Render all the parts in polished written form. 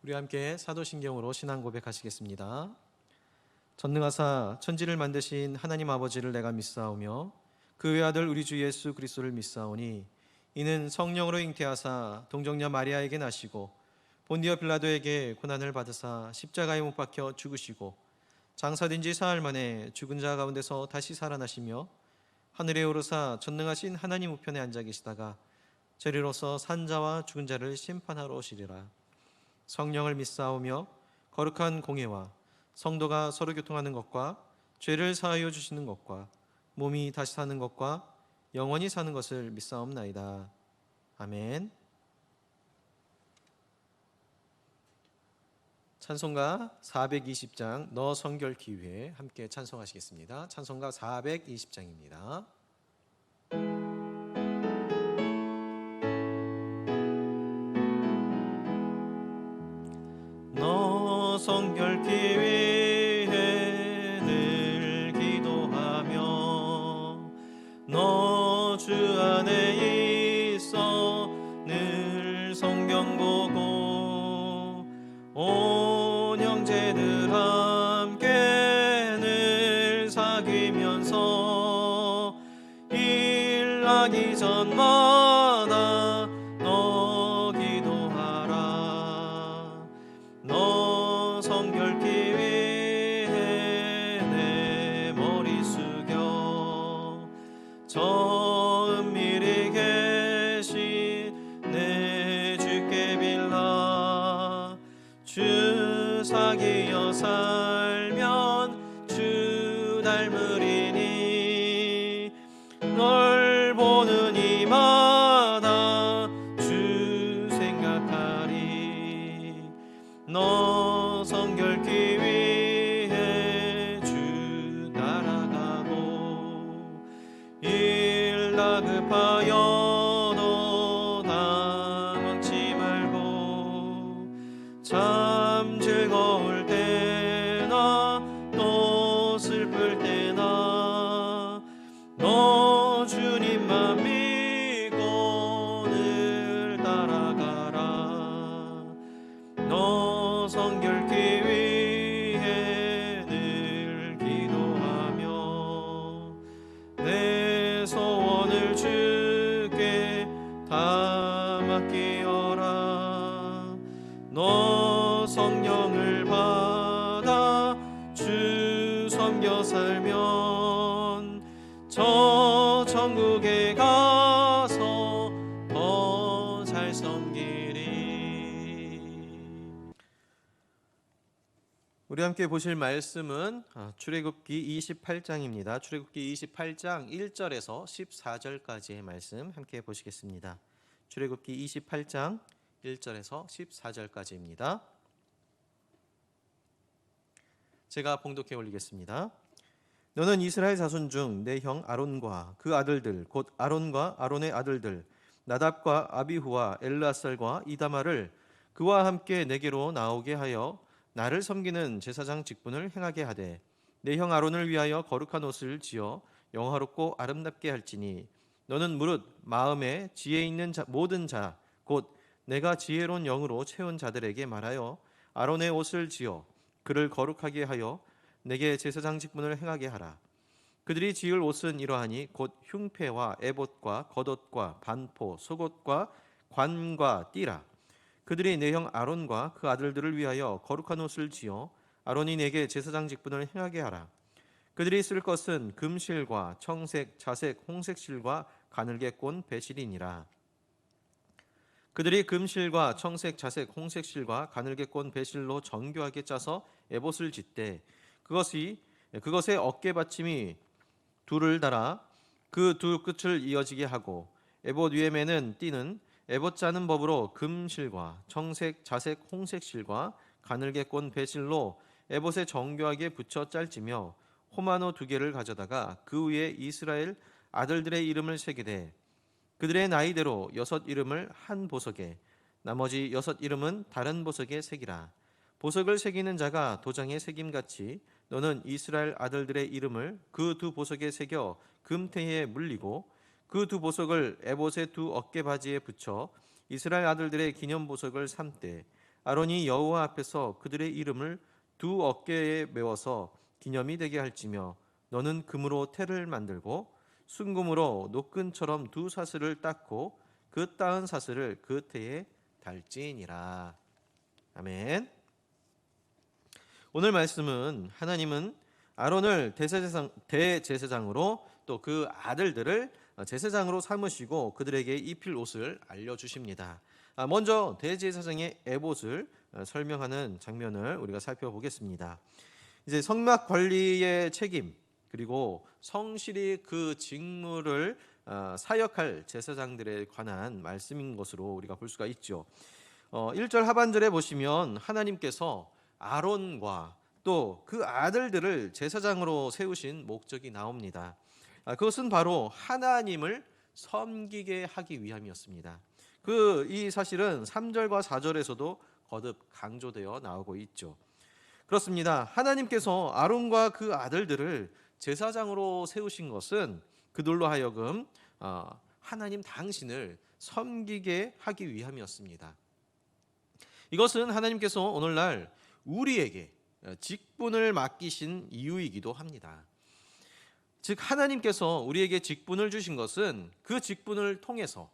우리 함께 사도신경으로 신앙 고백하시겠습니다. 전능하사 천지를 만드신 하나님 아버지를 내가 믿사오며 그 외아들 우리 주 예수 그리스도를 믿사오니 이는 성령으로 잉태하사 동정녀 마리아에게 나시고 본디오 빌라도에게 고난을 받으사 십자가에 못 박혀 죽으시고 장사된 지 사흘 만에 죽은 자 가운데서 다시 살아나시며 하늘에 오르사 전능하신 하나님 우편에 앉아 계시다가 저리로서 산 자와 죽은 자를 심판하러 오시리라. 성령을 믿사오며 거룩한 공회와 성도가 서로 교통하는 것과 죄를 사하여 주시는 것과 몸이 다시 사는 것과 영원히 사는 것을 믿사옵나이다. 아멘. 찬송가 420장 너 성결케 위해 함께 찬송하시겠습니다. 찬송가 420장입니다. 너 성결케 위해 늘 기도하며 너 주 안에 있어 늘 성경 보고 온 형제들 함께 늘 사귀면서 일하기 전마다 너 기도하라. 너 성결케 위해 내 머리 숙여 저 은밀히 계신 내 주께 빌라. 주 사귀어 살면 주 닮으리니 널 보는 이마다 주 생각하리. 너 성결케 위해 주 따라가고 일 다급하여도 당황치 말고 참 즐거울 때나 또 슬플 때나 너 주님만 믿고 늘 따라가라. 너 성결케 위해 늘 기도하며 내 소원을 주께 다 맡기어라. 너 성령을 받아 주 섬겨 살면 저 천국에 가서 더 잘 섬기리. 우리 함께 보실 말씀은 출애굽기 28장입니다. 출애굽기 28장 1절에서 14절까지의 말씀 함께 보시겠습니다. 출애굽기 28장 1절에서 14절까지입니다. 제가 봉독해 올리겠습니다. 너는 이스라엘 자손 중 내 형 아론과 그 아들들 곧 아론과 아론의 아들들 나답과 아비후와 엘르아살과 이다마를 그와 함께 내게로 나오게 하여 나를 섬기는 제사장 직분을 행하게 하되 내 형 아론을 위하여 거룩한 옷을 지어 영화롭고 아름답게 할지니 너는 무릇 마음에 지혜 있는 모든 자 곧 내가 지혜로운 영으로 채운 자들에게 말하여 아론의 옷을 지어 그를 거룩하게 하여 내게 제사장 직분을 행하게 하라. 그들이 지을 옷은 이러하니 곧 흉패와 에봇과 겉옷과 반포 속옷과 관과 띠라. 그들이 내 형 아론과 그 아들들을 위하여 거룩한 옷을 지어 아론이 내게 제사장 직분을 행하게 하라. 그들이 쓸 것은 금실과 청색, 자색, 홍색 실과 가늘게 꼰 배실이니라. 그들이 금실과 청색, 자색, 홍색 실과 가늘게 꼰 배실로 정교하게 짜서 에봇을 짓되 그것의 어깨 받침이 둘을 달아 그 두 끝을 이어지게 하고 에봇 위에 매는 띠는 에봇 짜는 법으로 금실과 청색, 자색, 홍색 실과 가늘게 꼰 배실로 에봇에 정교하게 붙여 짤지며 호마노 2개를 가져다가 그 위에 이스라엘 아들들의 이름을 새기되 그들의 나이대로 6 이름을 한 보석에 나머지 6 이름은 다른 보석에 새기라. 보석을 새기는 자가 도장에 새김같이 너는 이스라엘 아들들의 이름을 그 두 보석에 새겨 금태에 물리고 그 두 보석을 에봇의 두 어깨 바지에 붙여 이스라엘 아들들의 기념 보석을 삼되 아론이 여호와 앞에서 그들의 이름을 두 어깨에 메워서 기념이 되게 할지며 너는 금으로 태를 만들고 순금으로 노끈처럼 두 사슬을 닦고 그 따은 사슬을 그 태에 달지니라. 아멘. 오늘 말씀은 하나님은 아론을 대제사장으로 또 그 아들들을 제사장으로 삼으시고 그들에게 입힐 옷을 알려주십니다. 먼저 대제사장의 에봇을 설명하는 장면을 우리가 살펴보겠습니다. 이제 성막 관리의 책임 그리고 성실히 그 직무를 사역할 제사장들에 관한 말씀인 것으로 우리가 볼 수가 있죠. 1절 하반절에 보시면 하나님께서 아론과 또 그 아들들을 제사장으로 세우신 목적이 나옵니다. 그것은 바로 하나님을 섬기게 하기 위함이었습니다. 이 사실은 3절과 4절에서도 거듭 강조되어 나오고 있죠. 그렇습니다. 하나님께서 아론과 그 아들들을 제사장으로 세우신 것은 그들로 하여금 하나님 당신을 섬기게 하기 위함이었습니다. 이것은 하나님께서 오늘날 우리에게 직분을 맡기신 이유이기도 합니다. 즉 하나님께서 우리에게 직분을 주신 것은 그 직분을 통해서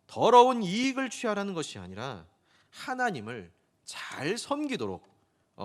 더러운 이익을 취하라는 것이 아니라 하나님을 잘 섬기도록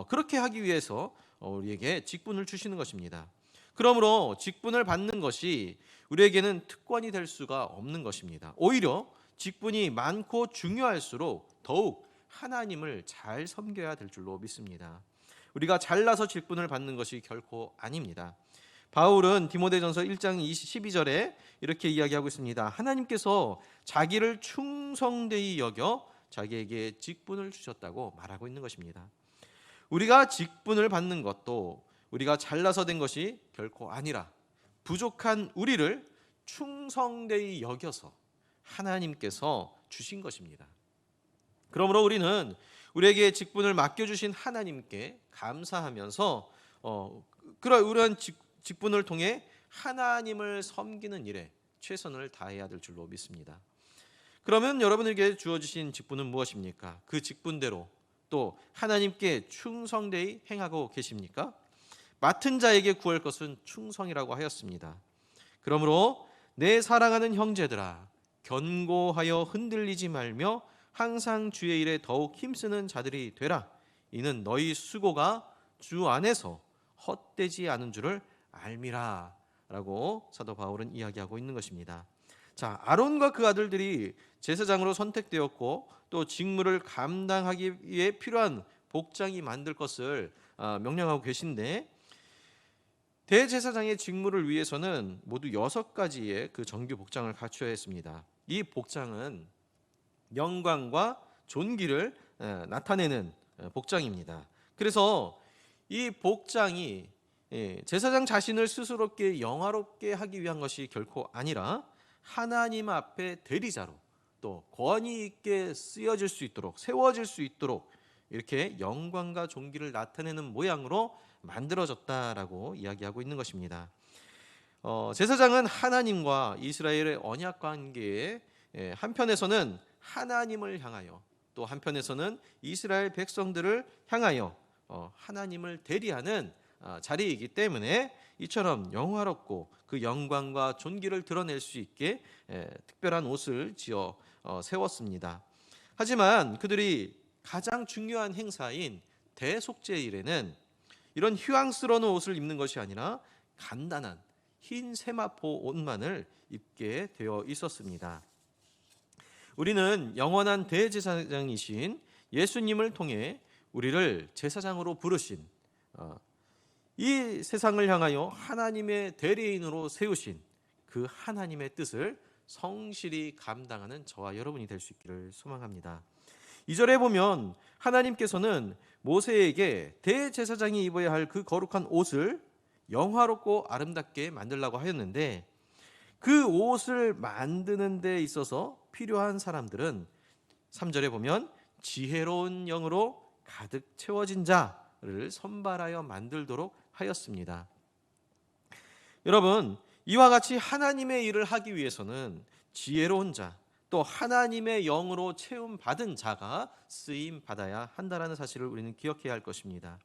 그렇게 하기 위해서 우리에게 직분을 주시는 것입니다. 그러므로 직분을 받는 것이 우리에게는 특권이 될 수가 없는 것입니다. 오히려 직분이 많고 중요할수록 더욱 하나님을 잘 섬겨야 될 줄로 믿습니다. 우리가 잘나서 직분을 받는 것이 결코 아닙니다. 바울은 디모데전서 1장 12절에 이렇게 이야기하고 있습니다. 하나님께서 자기를 충성되이 여겨 자기에게 직분을 주셨다고 말하고 있는 것입니다. 우리가 직분을 받는 것도 우리가 잘나서 된 것이 결코 아니라 부족한 우리를 충성되이 여겨서 하나님께서 주신 것입니다. 그러므로 우리는 우리에게 직분을 맡겨주신 하나님께 감사하면서 그러한 직분을 통해 하나님을 섬기는 일에 최선을 다해야 될 줄로 믿습니다. 그러면 여러분에게 주어지신 직분은 무엇입니까? 그 직분대로 또 하나님께 충성되이 행하고 계십니까? 맡은 자에게 구할 것은 충성이라고 하였습니다. 그러므로 내 사랑하는 형제들아 견고하여 흔들리지 말며 항상 주의 일에 더욱 힘쓰는 자들이 되라. 이는 너희 수고가 주 안에서 헛되지 않은 줄을 알미라 라고 사도 바울은 이야기하고 있는 것입니다. 자, 아론과 그 아들들이 제사장으로 선택되었고 또 직무를 감당하기 위해 필요한 복장이 만들 것을 명령하고 계신데 대제사장의 직무를 위해서는 모두 6가지의 그 정규 복장을 갖춰야 했습니다. 이 복장은 영광과 존귀를 나타내는 복장입니다. 그래서 이 복장이 제사장 자신을 스스롭게 영화롭게 하기 위한 것이 결코 아니라 하나님 앞에 대리자로 또 권위 있게 쓰여질 수 있도록 세워질 수 있도록 이렇게 영광과 존귀를 나타내는 모양으로 만들어졌다라고 이야기하고 있는 것입니다. 제사장은 하나님과 이스라엘의 언약 관계에 한편에서는 하나님을 향하여 또 한편에서는 이스라엘 백성들을 향하여 하나님을 대리하는 자리이기 때문에 이처럼 영화롭고 그 영광과 존귀를 드러낼 수 있게 특별한 옷을 지어 세웠습니다. 하지만 그들이 가장 중요한 행사인 대속죄일에는 이런 휘황스러운 옷을 입는 것이 아니라 간단한 흰 세마포 옷만을 입게 되어 있었습니다. 우리는 영원한 대제사장이신 예수님을 통해 우리를 제사장으로 부르신 이 세상을 향하여 하나님의 대리인으로 세우신 그 하나님의 뜻을 성실히 감당하는 저와 여러분이 될 수 있기를 소망합니다. 2절에 보면 하나님께서는 모세에게 대제사장이 입어야 할 그 거룩한 옷을 영화롭고 아름답게 만들라고 하였는데 그 옷을 만드는 데 있어서 필요한 사람들은 3절에 보면 지혜로운 영으로 가득 채워진 자를 선발하여 만들도록 하였습니다. 여러분, 이와 같이 하나님의 일을 하기 위해서는 지혜로운 자, 또 하나님의 영으로 채움받은 자가 쓰임 받아야 한다라는 사실을 우리는 기억해야 할 것입니다.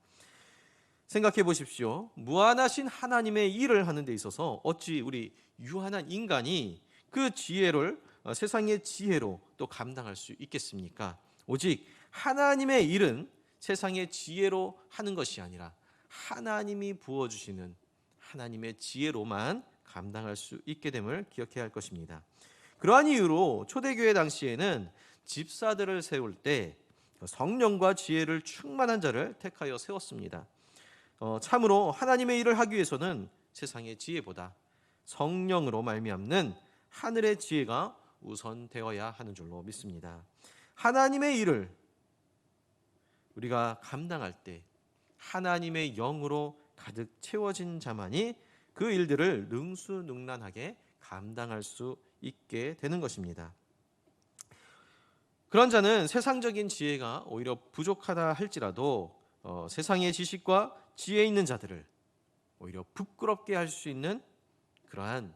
생각해 보십시오. 무한하신 하나님의 일을 하는 데 있어서 어찌 우리 유한한 인간이 그 지혜를 세상의 지혜로 또 감당할 수 있겠습니까? 오직 하나님의 일은 세상의 지혜로 하는 것이 아니라 하나님이 부어주시는 하나님의 지혜로만 감당할 수 있게 됨을 기억해야 할 것입니다. 그러한 이유로 초대교회 당시에는 집사들을 세울 때 성령과 지혜를 충만한 자를 택하여 세웠습니다. 참으로 하나님의 일을 하기 위해서는 세상의 지혜보다 성령으로 말미암는 하늘의 지혜가 우선되어야 하는 줄로 믿습니다. 하나님의 일을 우리가 감당할 때 하나님의 영으로 가득 채워진 자만이 그 일들을 능수능란하게 감당할 수 있게 되는 것입니다. 그런 자는 세상적인 지혜가 오히려 부족하다 할지라도 세상의 지식과 지혜 있는 자들을 오히려 부끄럽게 할 수 있는 그러한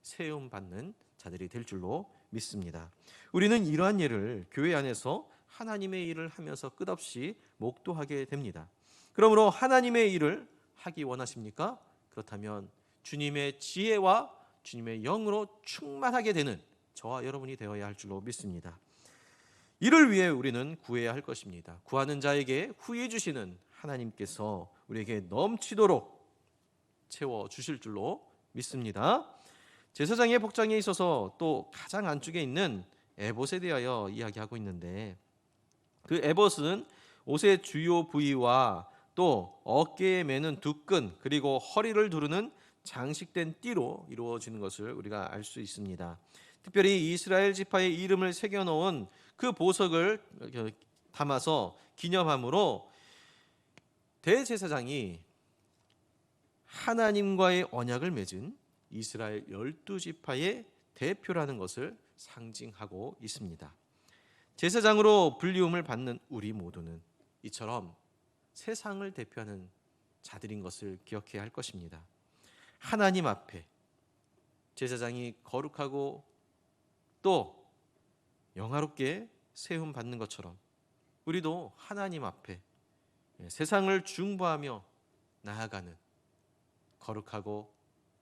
세움받는 자들이 될 줄로 믿습니다. 우리는 이러한 예를 교회 안에서 하나님의 일을 하면서 끝없이 목도하게 됩니다. 그러므로 하나님의 일을 하기 원하십니까? 그렇다면 주님의 지혜와 주님의 영으로 충만하게 되는 저와 여러분이 되어야 할 줄로 믿습니다. 이를 위해 우리는 구해야 할 것입니다. 구하는 자에게 후해 주시는 하나님께서 우리에게 넘치도록 채워 주실 줄로 믿습니다. 제사장의 복장에 있어서 또 가장 안쪽에 있는 에봇에 대하여 이야기하고 있는데, 그 에봇은 옷의 주요 부위와 또 어깨에 매는 두 끈 그리고 허리를 두르는 장식된 띠로 이루어지는 것을 우리가 알 수 있습니다. 특별히 이스라엘 지파의 이름을 새겨놓은 그 보석을 담아서 기념함으로 대제사장이 하나님과의 언약을 맺은 이스라엘 12지파의 대표라는 것을 상징하고 있습니다. 제사장으로 불리움을 받는 우리 모두는 이처럼 세상을 대표하는 자들인 것을 기억해야 할 것입니다. 하나님 앞에 제사장이 거룩하고 또 영화롭게 세움 받는 것처럼 우리도 하나님 앞에 세상을 중보하며 나아가는 거룩하고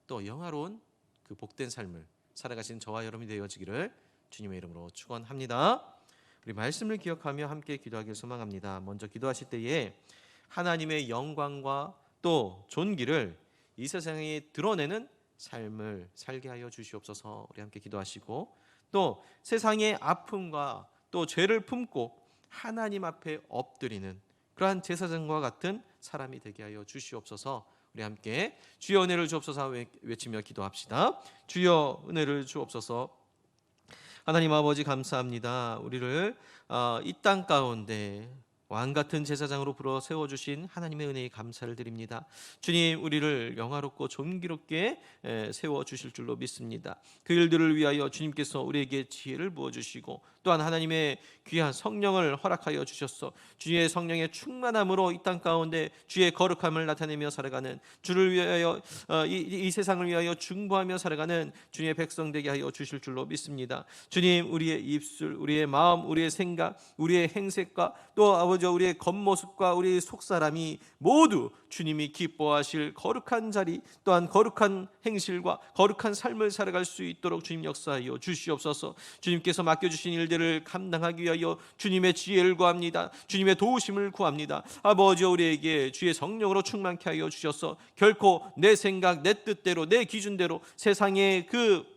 또 영화로운 그 복된 삶을 살아가신 저와 여러분이 되어지기를 주님의 이름으로 축원합니다. 우리 말씀을 기억하며 함께 기도하길 소망합니다. 먼저 기도하실 때에 하나님의 영광과 또 존귀를 이 세상에 드러내는 삶을 살게 하여 주시옵소서. 우리 함께 기도하시고, 또 세상의 아픔과 또 죄를 품고 하나님 앞에 엎드리는 그러한 제사장과 같은 사람이 되게 하여 주시옵소서. 우리 함께 주여 은혜를 주옵소서 외치며 기도합시다. 주여 은혜를 주옵소서. 하나님 아버지 감사합니다. 우리를 이 땅 가운데 왕같은 제사장으로 불어 세워주신 하나님의 은혜에 감사를 드립니다. 주님, 우리를 영화롭고 존귀롭게 세워주실 줄로 믿습니다. 그 일들을 위하여 주님께서 우리에게 지혜를 부어주시고 또한 하나님의 귀한 성령을 허락하여 주셨어 주의 성령의 충만함으로 이 땅 가운데 주의 거룩함을 나타내며 살아가는, 주를 위하여 이 세상을 위하여 중보하며 살아가는 주님의 백성 되게 하여 주실 줄로 믿습니다. 주님, 우리의 입술, 우리의 마음, 우리의 생각, 우리의 행색과 또 아버지 우리의 겉모습과 우리의 속사람이 모두 주님이 기뻐하실 거룩한 자리, 또한 거룩한 행실과 거룩한 삶을 살아갈 수 있도록 주님 역사하여 주시옵소서. 주님께서 맡겨주신 일들을 감당하기 위하여 주님의 지혜를 구합니다. 주님의 도우심을 구합니다. 아버지, 우리에게 주의 성령으로 충만케 하여 주셔서 결코 내 생각, 내 뜻대로, 내 기준대로 세상의 그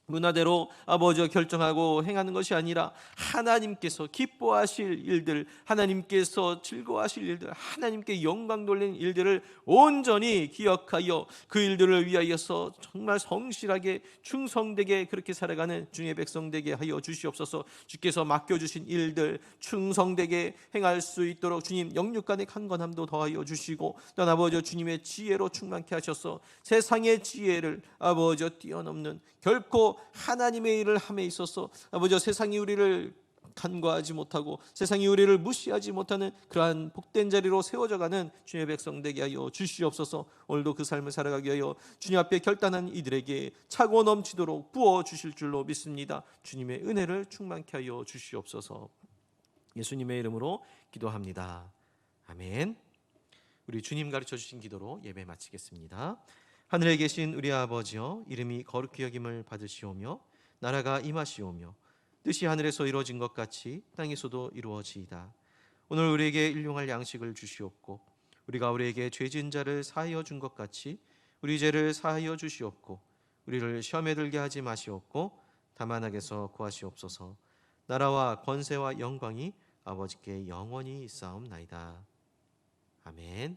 문화대로 아버지 결정하고 행하는 것이 아니라 하나님께서 기뻐하실 일들, 하나님께서 즐거워하실 일들, 하나님께 영광 돌리는 일들을 온전히 기억하여 그 일들을 위하여서 정말 성실하게 충성되게 그렇게 살아가는 주님의 백성 되게 하여 주시옵소서. 주께서 맡겨주신 일들 충성되게 행할 수 있도록 주님 영육간의 강건함도 더하여 주시고, 또한 아버지 주님의 지혜로 충만케 하셔서 세상의 지혜를 아버지 뛰어넘는 결코 하나님의 일을 함에 있어서 아버지 세상이 우리를 간과하지 못하고 세상이 우리를 무시하지 못하는 그러한 복된 자리로 세워져가는 주님의 백성 되게 하여 주시옵소서. 오늘도 그 삶을 살아가기 위하여 주님 앞에 결단한 이들에게 차고 넘치도록 부어 주실 줄로 믿습니다. 주님의 은혜를 충만케 하여 주시옵소서. 예수님의 이름으로 기도합니다. 아멘. 우리 주님 가르쳐 주신 기도로 예배 마치겠습니다. 하늘에 계신 우리 아버지여, 이름이 거룩히 여김을 받으시오며 나라가 임하시오며 뜻이 하늘에서 이루어진 것 같이 땅에서도 이루어지이다. 오늘 우리에게 일용할 양식을 주시옵고 우리가 우리에게 죄 지은 자를 사하여 준 것 같이 우리 죄를 사하여 주시옵고 우리를 시험에 들게 하지 마시옵고 다만 악에서 구하시옵소서. 나라와 권세와 영광이 아버지께 영원히 있사옵나이다. 아멘.